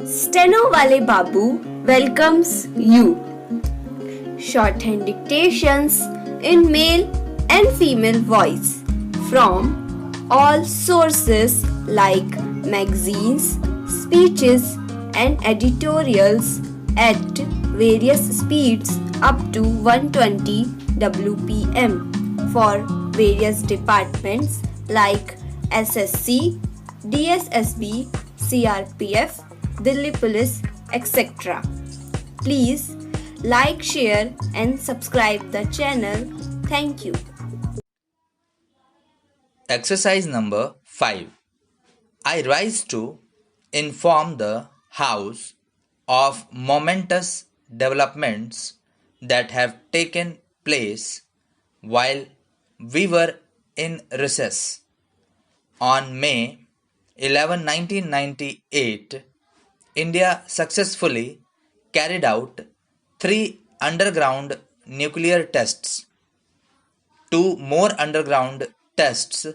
Steno Wale Babu welcomes you. Shorthand dictations in male and female voice from all sources like magazines, speeches, and editorials at various speeds up to 120 WPM for various departments like SSC, DSSB, CRPF, Delhi Police, etc. Please like, share, and subscribe the channel. Thank you. Exercise number 5. I rise to inform the House of momentous developments that have taken place while we were in recess. On May 11, 1998, India successfully carried out 3 underground nuclear tests. 2 more underground tests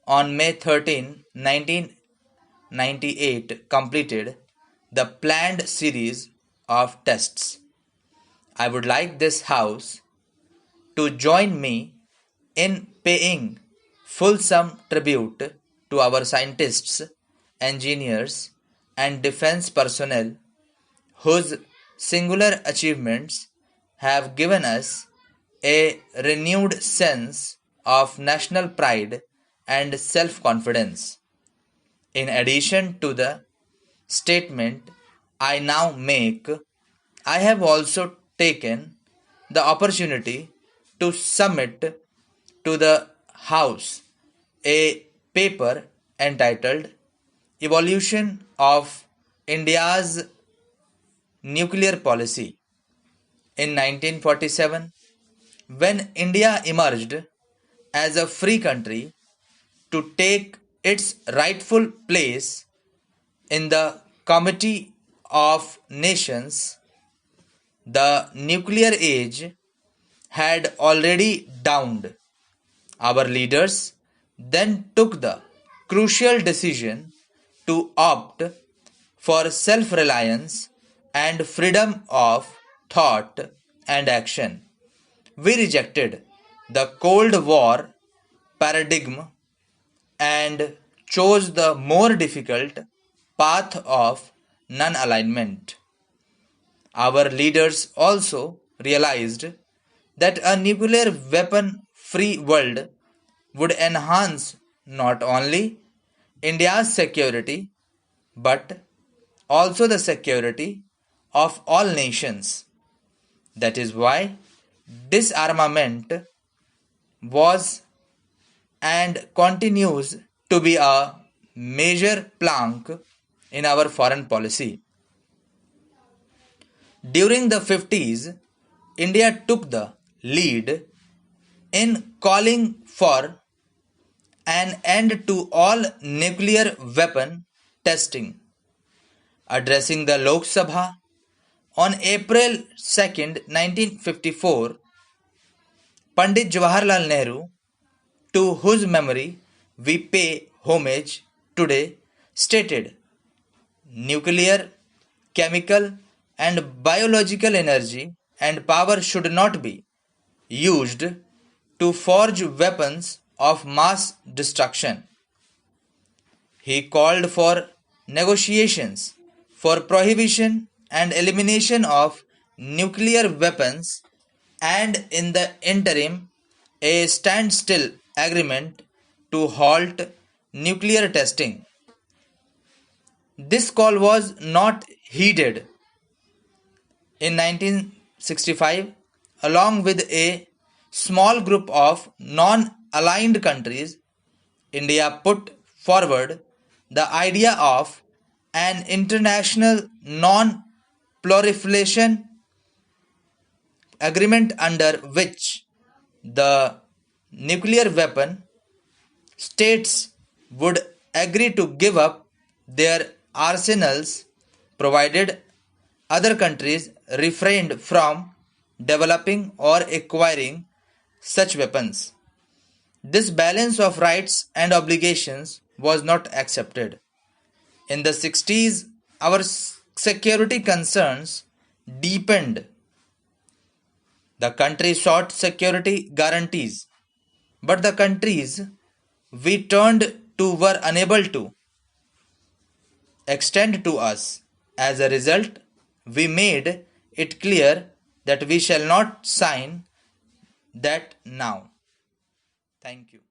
on May 13, 1998 completed the planned series of tests. I would like this House to join me in paying fulsome tribute to our scientists, engineers, and defense personnel whose singular achievements have given us a renewed sense of national pride and self-confidence. In addition to the statement I now make, I have also taken the opportunity to submit to the House a paper entitled Evolution of India's Nuclear Policy. In 1947, when India emerged as a free country to take its rightful place in the Committee of Nations, the nuclear age had already dawned. Our leaders then took the crucial decision to opt for self-reliance and freedom of thought and action. We rejected the Cold War paradigm and chose the more difficult path of non-alignment. Our leaders also realized that a nuclear weapon-free world would enhance not only India's security but also the security of all nations. That is why disarmament was and continues to be a major plank in our foreign policy. During the 50s, India took the lead in calling for an end to all nuclear weapon testing. Addressing the Lok Sabha on April 2nd, 1954, Pandit Jawaharlal Nehru, to whose memory we pay homage today, stated, "Nuclear, chemical, and biological energy and power should not be used to forge weapons of mass destruction." He called for negotiations for prohibition and elimination of nuclear weapons and in the interim a standstill agreement to halt nuclear testing. This call was not heeded. In 1965, along with a small group of non-aligned countries, India put forward the idea of an international non-proliferation agreement under which the nuclear weapon states would agree to give up their arsenals provided other countries refrained from developing or acquiring such weapons. This balance of rights and obligations was not accepted. In the 60s, our security concerns deepened. The country sought security guarantees, but the countries we turned to were unable to extend to us. As a result, we made it clear that we shall not sign that now. Thank you.